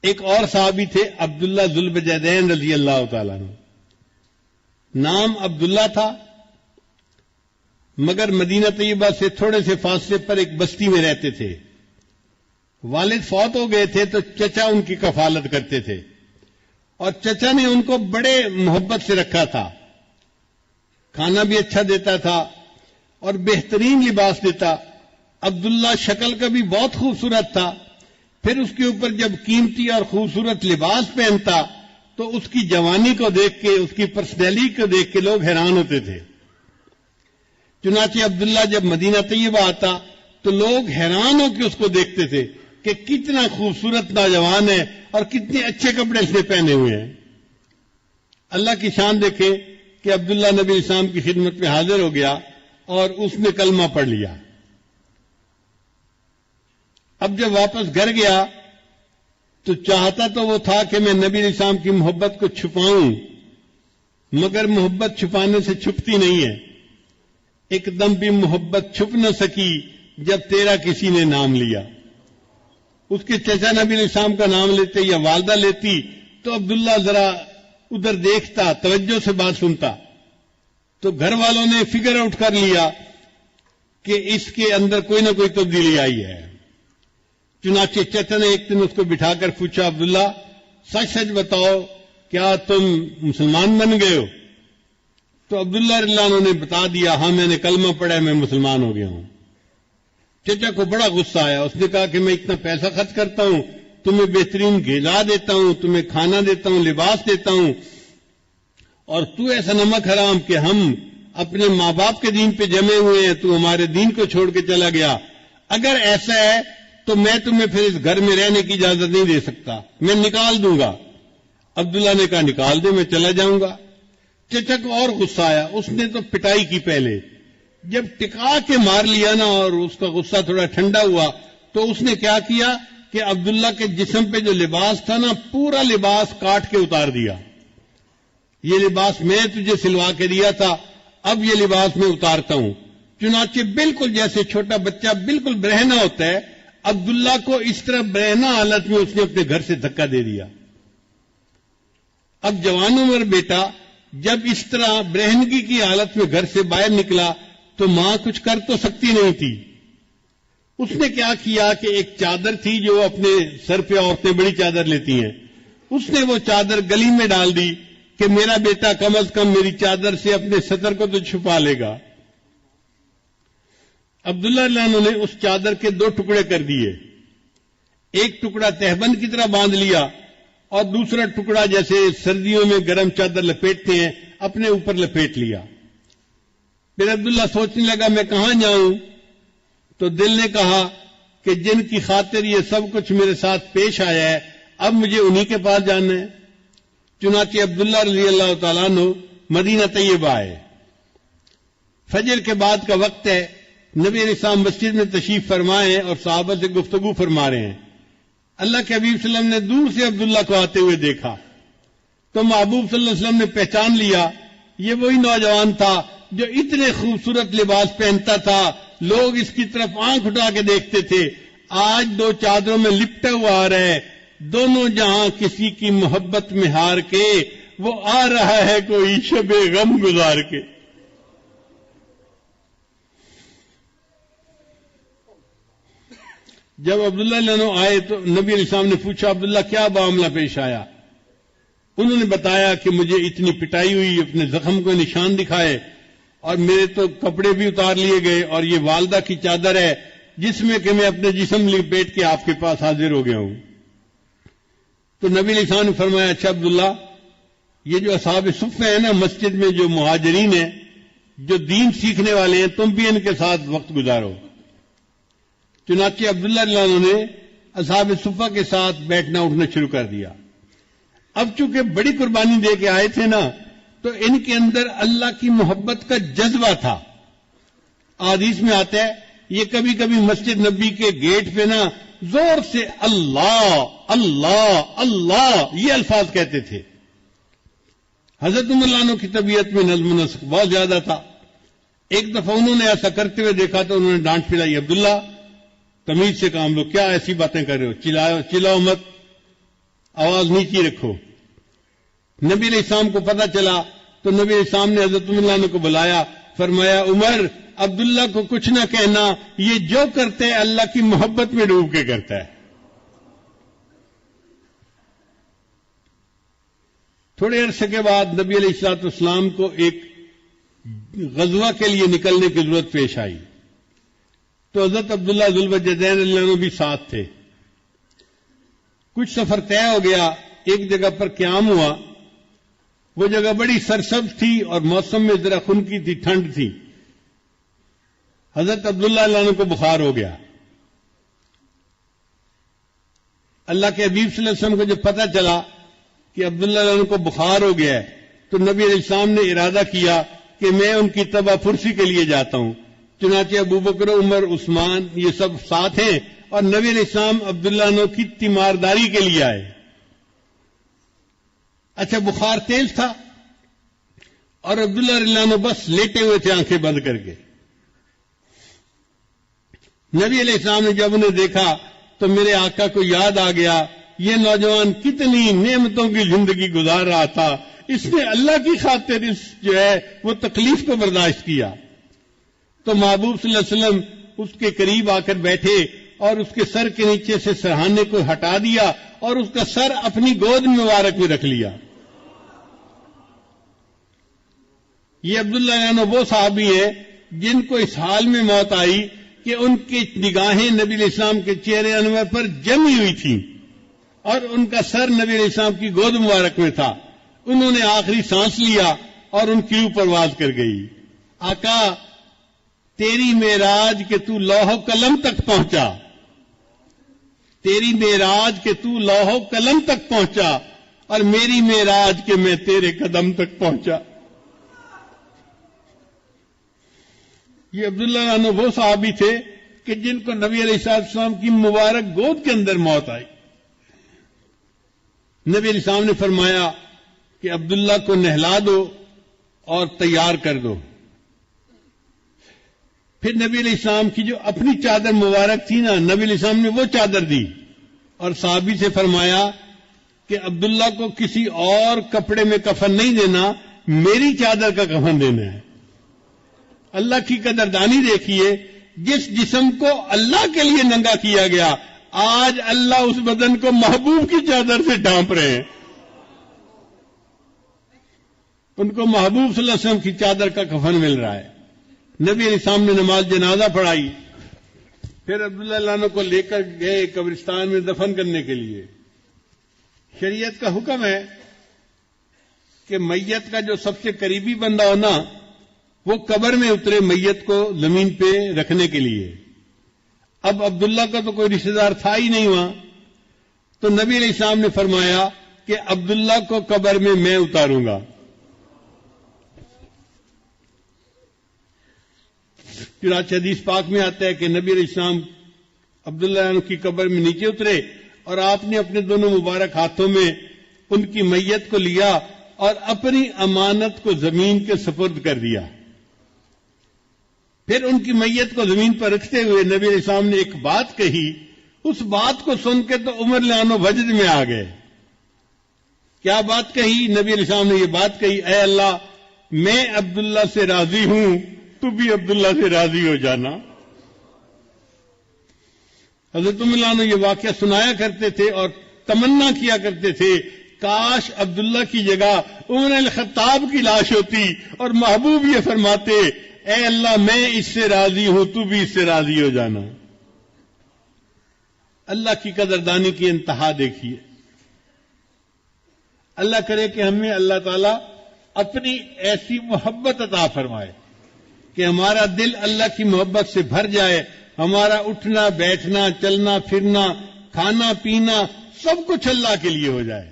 ایک اور صحابی تھے عبداللہ ذوالبجدین رضی اللہ تعالیٰ عنہ. نام عبداللہ تھا، مگر مدینہ طیبہ سے تھوڑے سے فاصلے پر ایک بستی میں رہتے تھے. والد فوت ہو گئے تھے تو چچا ان کی کفالت کرتے تھے، اور چچا نے ان کو بڑے محبت سے رکھا تھا. کھانا بھی اچھا دیتا تھا اور بہترین لباس دیتا. عبداللہ شکل کا بھی بہت خوبصورت تھا، پھر اس کے اوپر جب قیمتی اور خوبصورت لباس پہنتا تو اس کی جوانی کو دیکھ کے، اس کی پرسنالٹی کو دیکھ کے لوگ حیران ہوتے تھے. چنانچہ عبداللہ جب مدینہ طیبہ آتا تو لوگ حیران ہو کے اس کو دیکھتے تھے کہ کتنا خوبصورت نوجوان ہے اور کتنے اچھے کپڑے اس نے پہنے ہوئے ہیں. اللہ کی شان دیکھیں کہ عبداللہ نبی اسلام کی خدمت میں حاضر ہو گیا اور اس نے کلمہ پڑھ لیا. اب جب واپس گھر گیا تو چاہتا تو وہ تھا کہ میں نبی علیہ السلام کی محبت کو چھپاؤں، مگر محبت چھپانے سے چھپتی نہیں ہے. ایک دم بھی محبت چھپ نہ سکی جب تیرا کسی نے نام لیا. اس کے چچا نبی علیہ السلام کا نام لیتے یا والدہ لیتی تو عبداللہ ذرا ادھر دیکھتا، توجہ سے بات سنتا، تو گھر والوں نے فگر آؤٹ کر لیا کہ اس کے اندر کوئی نہ کوئی تبدیلی آئی ہے. چنانچہ چچا نے ایک دن اس کو بٹھا کر پوچھا، عبداللہ سچ سچ بتاؤ کیا تم مسلمان بن گئے ہو؟ تو عبداللہ رضی اللہ عنہ نے بتا دیا، ہاں میں نے کلمہ پڑھا ہے، میں مسلمان ہو گیا ہوں. چچا کو بڑا غصہ آیا. اس نے کہا کہ میں اتنا پیسہ خرچ کرتا ہوں، تمہیں بہترین غذا دیتا ہوں، تمہیں کھانا دیتا ہوں، لباس دیتا ہوں، اور تو ایسا نمک حرام کہ ہم اپنے ماں باپ کے دین پہ جمے ہوئے ہیں، تو ہمارے دین کو چھوڑ کے چلا گیا. اگر ایسا ہے تو میں تمہیں پھر اس گھر میں رہنے کی اجازت نہیں دے سکتا، میں نکال دوں گا. عبداللہ نے کہا نکال دے، میں چلا جاؤں گا. چچا کو اور غصہ آیا. اس نے تو پٹائی کی پہلے، جب ٹکا کے مار لیا نا اور اس کا غصہ تھوڑا ٹھنڈا ہوا تو اس نے کیا کیا کہ عبداللہ کے جسم پہ جو لباس تھا نا، پورا لباس کاٹ کے اتار دیا. یہ لباس میں تجھے سلوا کے دیا تھا، اب یہ لباس میں اتارتا ہوں. چنانچہ بالکل جیسے چھوٹا بچہ بالکل برہنہ ہوتا ہے، عبداللہ کو اس طرح برہنہ حالت میں اس نے اپنے گھر سے دھکا دے دیا. اب جوان عمر بیٹا جب اس طرح برہنگی کی حالت میں گھر سے باہر نکلا تو ماں کچھ کر تو سکتی نہیں تھی. اس نے کیا کیا کہ ایک چادر تھی جو اپنے سر پہ عورتیں بڑی چادر لیتی ہیں، اس نے وہ چادر گلی میں ڈال دی کہ میرا بیٹا کم از کم میری چادر سے اپنے سطر کو تو چھپا لے گا. عبداللہ رضی اللہ عنہ نے اس چادر کے 2 ٹکڑے کر دیے. ایک ٹکڑا تہبند کی طرح باندھ لیا اور دوسرا ٹکڑا جیسے سردیوں میں گرم چادر لپیٹتے ہیں اپنے اوپر لپیٹ لیا. پھر عبداللہ سوچنے لگا میں کہاں جاؤں؟ تو دل نے کہا کہ جن کی خاطر یہ سب کچھ میرے ساتھ پیش آیا ہے اب مجھے انہی کے پاس جانا ہے. چنانچہ عبداللہ رضی اللہ تعالیٰ عنہ مدینہ طیبہ آئے. فجر کے بعد کا وقت ہے. نبی علیہ السلام مسجد میں تشریف فرمائے ہیں اور صحابہ سے گفتگو فرما رہے ہیں. اللہ کے حبیب صلی اللہ علیہ وسلم نے دور سے عبداللہ کو آتے ہوئے دیکھا تو محبوب صلی اللہ علیہ وسلم نے پہچان لیا یہ وہی نوجوان تھا جو اتنے خوبصورت لباس پہنتا تھا، لوگ اس کی طرف آنکھ اٹھا کے دیکھتے تھے. آج 2 چادروں میں لپٹا ہوا آ رہا ہے، دونوں جہاں کسی کی محبت میں ہار کے وہ آ رہا ہے کوئی شب غم گزار کے. جب عبداللہ علیہ عنہ آئے تو نبی علیہ السلام نے پوچھا عبداللہ کیا معاملہ پیش آیا؟ انہوں نے بتایا کہ مجھے اتنی پٹائی ہوئی، اپنے زخم کو نشان دکھائے اور میرے تو کپڑے بھی اتار لیے گئے، اور یہ والدہ کی چادر ہے جس میں کہ میں اپنے جسم لپیٹ کے آپ کے پاس حاضر ہو گیا ہوں. تو نبی علیہ السلام نے فرمایا اچھا عبداللہ، یہ جو اصحاب صفہ ہیں نا مسجد میں جو مہاجرین ہیں، جو دین سیکھنے والے ہیں، تم بھی ان کے ساتھ وقت گزارو. چنانچہ عبداللہ رضی اللہ عنہ نے اصحاب صفہ کے ساتھ بیٹھنا اٹھنا شروع کر دیا. اب چونکہ بڑی قربانی دے کے آئے تھے نا تو ان کے اندر اللہ کی محبت کا جذبہ تھا. حدیث میں آتا ہے یہ کبھی کبھی مسجد نبی کے گیٹ پہ نا زور سے اللہ اللہ اللہ یہ الفاظ کہتے تھے. حضرت عمر رضی اللہ عنہ کی طبیعت میں نظم و نسق بہت زیادہ تھا. ایک دفعہ انہوں نے ایسا کرتے ہوئے دیکھا تو انہوں نے ڈانٹ پھیلائی، عبداللہ تمیز سے کام لو، کیا ایسی باتیں کر رہے ہو، چلاؤ مت. آواز نیچی رکھو. نبی علیہ السلام کو پتہ چلا تو نبی علیہ السلام نے حضرت عمر کو بلایا, فرمایا عمر عبداللہ کو کچھ نہ کہنا, یہ جو کرتے اللہ کی محبت میں ڈوب کے کرتا ہے. تھوڑے عرصے کے بعد نبی علیہ الصلوۃ والسلام کو ایک غزوہ کے لیے نکلنے کی ضرورت پیش آئی, تو حضرت عبداللہ ذوالوجہین اللہ عنہ بھی ساتھ تھے. کچھ سفر طے ہو گیا, ایک جگہ پر قیام ہوا. وہ جگہ بڑی سرسبز تھی اور موسم میں ذرا خنکی تھی, ٹھنڈ تھی. حضرت عبداللہ اللہ عنہ کو بخار ہو گیا. اللہ کے حبیب صلی اللہ علیہ وسلم کو جب پتہ چلا کہ عبداللہ اللہ عنہ کو بخار ہو گیا ہے تو نبی علیہ السلام نے ارادہ کیا کہ میں ان کی تباہ پرسی کے لیے جاتا ہوں. چنانچہ ابو بکر, عمر, عثمان یہ سب ساتھ ہیں اور نبی علیہ السلام عبداللہ عنہ کی تیمارداری کے لیے آئے. اچھا بخار تیز تھا اور عبداللہ اللہ عنہ بس لیٹے ہوئے تھے آنکھیں بند کر کے. نبی علیہ السلام نے جب انہیں دیکھا تو میرے آقا کو یاد آ گیا, یہ نوجوان کتنی نعمتوں کی زندگی گزار رہا تھا, اس نے اللہ کی خاطر اس جو ہے وہ تکلیف کو برداشت کیا. تو محبوب صلی اللہ علیہ وسلم اس کے قریب آ کر بیٹھے اور اس کے سر کے نیچے سے سرہانے کو ہٹا دیا اور اس کا سر اپنی گود مبارک میں رکھ لیا. یہ عبداللہ عنہ وہ صحابی ہے جن کو اس حال میں موت آئی کہ ان کی نگاہیں نبی علیہ السلام کے چہرے انور پر جمی ہوئی تھیں اور ان کا سر نبی علیہ السلام کی گود مبارک میں تھا. انہوں نے آخری سانس لیا اور ان کی اوپر پرواز کر گئی. آقا تیری معراج کہ تو لوح و قلم تک پہنچا, تیری معراج کہ تو لوح و قلم تک پہنچا اور میری معراج کہ میں تیرے قدم تک پہنچا. یہ عبداللہ عنہ وہ صحابی تھے کہ جن کو نبی علیہ السلام کی مبارک گود کے اندر موت آئی. نبی علیہ السلام نے فرمایا کہ عبداللہ کو نہلا دو اور تیار کر دو. پھر نبی علیہ السلام کی جو اپنی چادر مبارک تھی نا, نبی علیہ السلام نے وہ چادر دی اور صحابی سے فرمایا کہ عبداللہ کو کسی اور کپڑے میں کفن نہیں دینا, میری چادر کا کفن دینا ہے. اللہ کی قدردانی دیکھیے, جس جسم کو اللہ کے لیے ننگا کیا گیا آج اللہ اس بدن کو محبوب کی چادر سے ڈھانپ رہے ہیں. ان کو محبوب صلی اللہ علیہ وسلم کی چادر کا کفن مل رہا ہے. نبی علیہ السلام نے نماز جنازہ پڑھائی, پھر عبداللہ عنہ کو لے کر گئے قبرستان میں دفن کرنے کے لیے. شریعت کا حکم ہے کہ میت کا جو سب سے قریبی بندہ ہونا وہ قبر میں اترے میت کو زمین پہ رکھنے کے لیے. اب عبداللہ کا تو کوئی رشتہ دار تھا ہی نہیں وہاں, تو نبی علیہ السلام نے فرمایا کہ عبداللہ کو قبر میں اتاروں گا. چنانچہ حدیث پاک میں آتا ہے کہ نبی علیہ السلام عبداللہ عنہ کی قبر میں نیچے اترے اور آپ نے اپنے دونوں مبارک ہاتھوں میں ان کی میت کو لیا اور اپنی امانت کو زمین کے سپرد کر دیا. پھر ان کی میت کو زمین پر رکھتے ہوئے نبی علیہ السلام نے ایک بات کہی. اس بات کو سن کے تو عمر عنہ وجد میں آ گئے. کیا بات کہی؟ نبی علیہ السلام نے یہ بات کہی, اے اللہ میں عبداللہ سے راضی ہوں, تو بھی عبداللہ سے راضی ہو جانا. حضرت عمر عنہ یہ واقعہ سنایا کرتے تھے اور تمنا کیا کرتے تھے کاش عبداللہ کی جگہ عمر الخطاب کی لاش ہوتی اور محبوب یہ فرماتے اے اللہ میں اس سے راضی ہوں, تو بھی اس سے راضی ہو جانا. اللہ کی قدردانی کی انتہا دیکھیے. اللہ کرے کہ ہمیں اللہ تعالی اپنی ایسی محبت عطا فرمائے کہ ہمارا دل اللہ کی محبت سے بھر جائے, ہمارا اٹھنا بیٹھنا چلنا پھرنا کھانا پینا سب کچھ اللہ کے لیے ہو جائے.